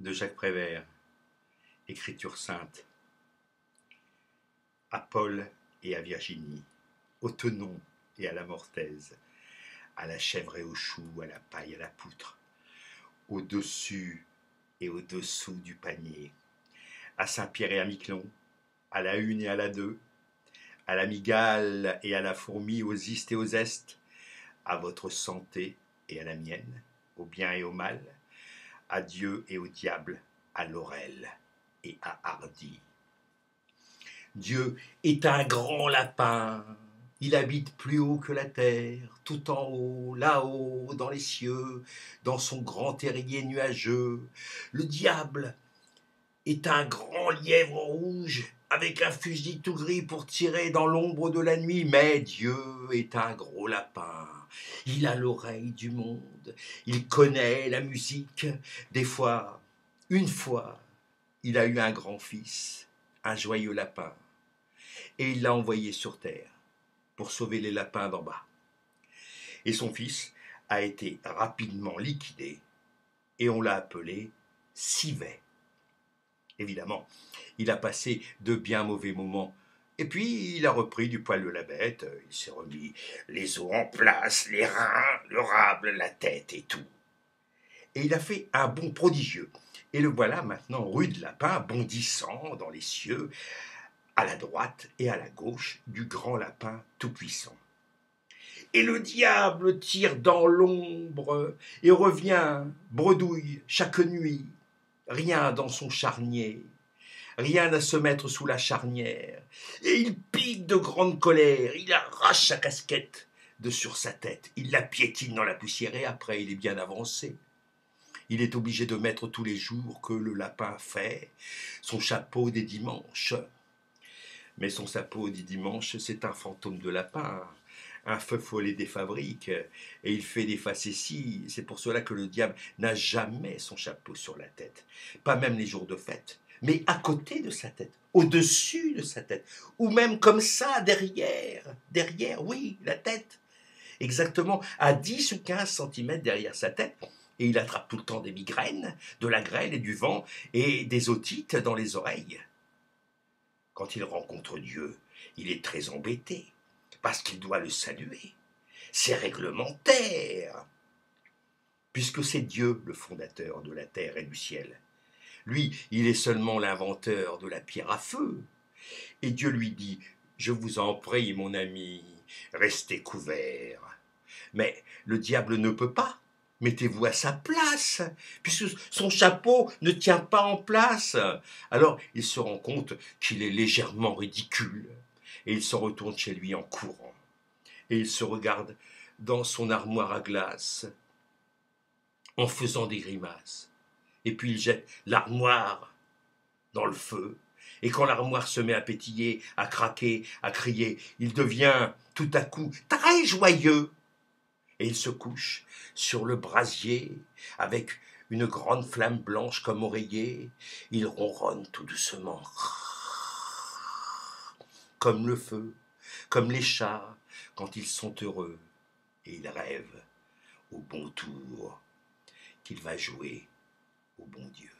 de Jacques Prévert, Écriture sainte, à Paul et à Virginie, au Tenon et à la Mortaise, à la chèvre et au chou, à la paille, à la poutre, au-dessus et au-dessous du panier, à Saint-Pierre et à Miquelon, à la une et à la deux, à la migale et à la fourmi, aux istes et aux estes, à votre santé et à la mienne, au bien et au mal, à Dieu et au diable, à Laurel et à Hardy. Dieu est un grand lapin, il habite plus haut que la terre, tout en haut, là-haut, dans les cieux, dans son grand terrier nuageux. Le diable est un grand lièvre rouge, avec un fusil tout gris pour tirer dans l'ombre de la nuit. Mais Dieu est un gros lapin, il a l'oreille du monde, il connaît la musique. Des fois, une fois, il a eu un grand-fils, un joyeux lapin, et il l'a envoyé sur terre pour sauver les lapins d'en bas. Et son fils a été rapidement liquidé, et on l'a appelé Civet. Évidemment, il a passé de bien mauvais moments. Et puis, il a repris du poil de la bête, il s'est remis les os en place, les reins, le rable, la tête et tout. Et il a fait un bond prodigieux. Et le voilà maintenant rude lapin, bondissant dans les cieux, à la droite et à la gauche du grand lapin tout-puissant. Et le diable tire dans l'ombre et revient, bredouille chaque nuit, rien dans son charnier. Rien à se mettre sous la charnière. Et il pique de grande colère, il arrache sa casquette de sur sa tête, il la piétine dans la poussière et après il est bien avancé. Il est obligé de mettre tous les jours que le lapin fait son chapeau des dimanches. Mais son chapeau des dimanches, c'est un fantôme de lapin, un feu follet des fabriques, et il fait des facéties. C'est pour cela que le diable n'a jamais son chapeau sur la tête, pas même les jours de fête, mais à côté de sa tête, au-dessus de sa tête, ou même comme ça, derrière, oui, la tête, exactement à 10 ou 15 centimètres derrière sa tête, et il attrape tout le temps des migraines, de la grêle et du vent, et des otites dans les oreilles. Quand il rencontre Dieu, il est très embêté, parce qu'il doit le saluer. C'est réglementaire, puisque c'est Dieu le fondateur de la terre et du ciel. Lui, il est seulement l'inventeur de la pierre à feu. Et Dieu lui dit, « Je vous en prie, mon ami, restez couvert. » Mais le diable ne peut pas. Mettez-vous à sa place, puisque son chapeau ne tient pas en place. Alors il se rend compte qu'il est légèrement ridicule, et il s'en retourne chez lui en courant. Et il se regarde dans son armoire à glace, en faisant des grimaces. Et puis il jette l'armoire dans le feu. Et quand l'armoire se met à pétiller, à craquer, à crier, il devient tout à coup très joyeux. Et il se couche sur le brasier avec une grande flamme blanche comme oreiller. Il ronronne tout doucement, comme le feu, comme les chats quand ils sont heureux. Et il rêve au bon tour qu'il va jouer au bon Dieu.